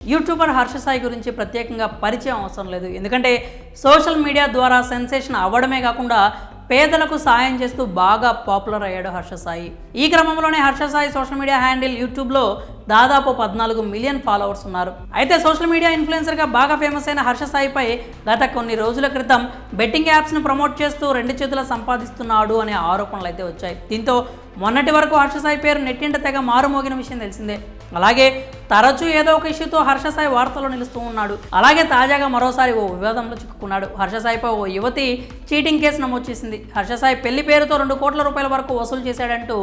YouTuber Harsha Sai గురించి ప్రత్యేకంగా పరిచయం అవసరం లేదు. ఎందుకంటే సోషల్ మీడియా ద్వారా సెన్సేషన్ అవ్వడమే కాకుండా పేదలకు సాయం చేస్తూ బాగా పాపులర్ అయ్యాడు హర్ష సాయి. ఈ క్రమంలోనే Harsha Sai social media handle యూట్యూబ్లో దాదాపు 14 మిలియన్ ఫాలోవర్స్ ఉన్నారు. అయితే సోషల్ మీడియా ఇన్ఫ్లుయెన్సర్గా బాగా ఫేమస్ అయిన హర్ష సాయిపై గత కొన్ని రోజుల క్రితం బెట్టింగ్ యాప్స్ను ప్రమోట్ చేస్తూ 2 చేతుల సంపాదిస్తున్నాడు అనే ఆరోపణలు అయితే వచ్చాయి. దీంతో మొన్నటి వరకు హర్ష సాయి పేరు నెట్టింట తెగ మారుమోగిన విషయం తెలిసిందే. అలాగే తరచూ ఏదో ఒక ఇష్యూతో హర్ష సాయి వార్తల్లో నిలుస్తూ ఉన్నాడు. అలాగే తాజాగా మరోసారి ఓ వివాదంలో చిక్కుకున్నాడు. హర్ష సాయిపై ఓ యువతి చీటింగ్ కేసు నమోదు చేసింది. హర్ష సాయి పెళ్లి పేరుతో 2 కోట్ల రూపాయల వరకు వసూలు చేశాడంటూ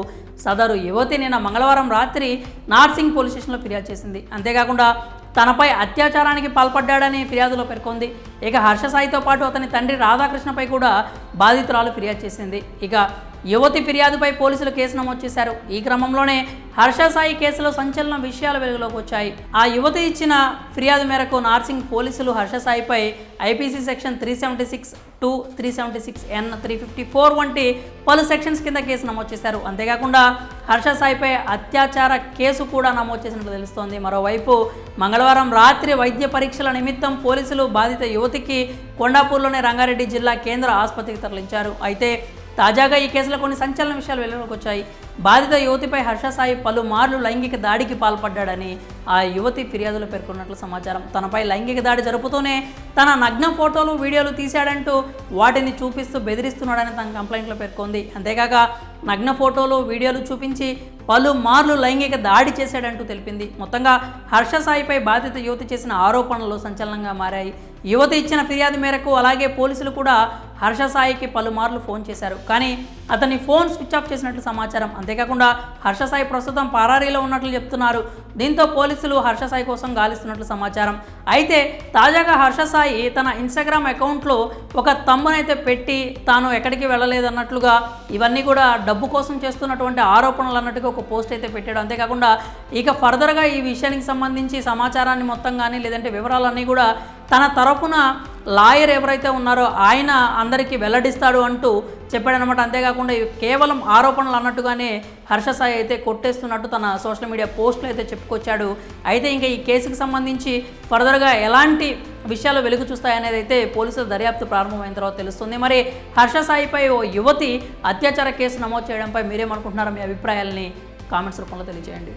సదరు యువతి నిన్న మంగళవారం రాత్రి నార్సింగ్ పోలీస్ స్టేషన్లో ఫిర్యాదు చేసింది. అంతేకాకుండా తనపై అత్యాచారానికి పాల్పడ్డాడని ఫిర్యాదులో పేర్కొంది. ఇక హర్ష సాయితో పాటు అతని తండ్రి రాధాకృష్ణపై కూడా బాధితురాలు ఫిర్యాదు చేసింది. ఇక యువతి ఫిర్యాదుపై పోలీసులు కేసు నమోదు చేశారు. ఈ క్రమంలోనే హర్ష సాయి కేసులో సంచలన విషయాలు వెలుగులోకి వచ్చాయి. ఆ యువతి ఇచ్చిన ఫిర్యాదు మేరకు నార్సింగ్ పోలీసులు హర్ష సాయిపై ఐపీసీ సెక్షన్ 376(2), 376(n), 354 వంటి పలు సెక్షన్స్ కింద కేసు నమోదు చేశారు. అంతేకాకుండా హర్ష సాయిపై అత్యాచార కేసు కూడా నమోదు చేసినట్లు తెలుస్తోంది. మరోవైపు మంగళవారం రాత్రి వైద్య పరీక్షల నిమిత్తం పోలీసులు బాధిత యువతికి కొండాపూర్లోని రంగారెడ్డి జిల్లా కేంద్ర ఆసుపత్రికి తరలించారు. అయితే తాజాగా ఈ కేసులో కొన్ని సంచలన విషయాలు వెలుగులోకి వచ్చాయి. బాధిత యువతిపై హర్ష సాయి పలుమార్లు లైంగిక దాడికి పాల్పడ్డాడని ఆ యువతి ఫిర్యాదులో పేర్కొన్నట్లు సమాచారం. తనపై లైంగిక దాడి జరుపుతూనే తన నగ్న ఫోటోలు, వీడియోలు తీశాడంటూ వాటిని చూపిస్తూ బెదిరిస్తున్నాడని తన కంప్లైంట్లో పేర్కొంది. అంతేకాక నగ్న ఫోటోలు, వీడియోలు చూపించి పలుమార్లు లైంగిక దాడి చేశాడంటూ తెలిపింది. మొత్తంగా హర్ష సాయిపై బాధిత యువతి చేసిన ఆరోపణలు సంచలనంగా మారాయి. యువతి ఇచ్చిన ఫిర్యాదు మేరకు అలాగే పోలీసులు కూడా హర్ష సాయికి పలుమార్లు ఫోన్ చేశారు. కానీ అతని ఫోన్ స్విచ్ ఆఫ్ చేసినట్లు సమాచారం. అంతేకాకుండా హర్ష సాయి ప్రస్తుతం పరారీలో ఉన్నట్లు చెప్తున్నారు. దీంతో పోలీసులు హర్ష సాయి కోసం గాలిస్తున్నట్లు సమాచారం. అయితే తాజాగా హర్ష సాయి తన ఇన్స్టాగ్రామ్ అకౌంట్లో ఒక థంబ్నైతే పెట్టి తాను ఎక్కడికి వెళ్ళలేదన్నట్లుగా, ఇవన్నీ కూడా డబ్బు కోసం చేస్తున్నటువంటి ఆరోపణలు అన్నట్టుగా ఒక పోస్ట్ అయితే పెట్టాడు. అంతేకాకుండా ఇక ఫర్దర్గా ఈ విషయానికి సంబంధించి సమాచారాన్ని మొత్తం కానీ లేదంటే వివరాలన్నీ కూడా తన తరఫున లాయర్ ఎవరైతే ఉన్నారో ఆయన అందరికీ వెల్లడిస్తాడు అంటూ చెప్పాడనమాట. అంతేకాకుండా ఇవి కేవలం ఆరోపణలు అన్నట్టుగానే హర్ష సాయి అయితే కొట్టేస్తున్నట్టు తన సోషల్ మీడియా పోస్టులు అయితే చెప్పుకొచ్చాడు. అయితే ఇంకా ఈ కేసుకు సంబంధించి ఫర్దర్గా ఎలాంటి విషయాలు వెలుగు చూస్తాయనేది అయితే పోలీసుల దర్యాప్తు ప్రారంభమైన తర్వాత తెలుస్తుంది. మరి హర్ష సాయిపై ఓ యువతి అత్యాచార కేసు నమోదు చేయడంపై మీరేమనుకుంటున్నారో మీ అభిప్రాయాలని కామెంట్స్ రూపంలో తెలియజేయండి.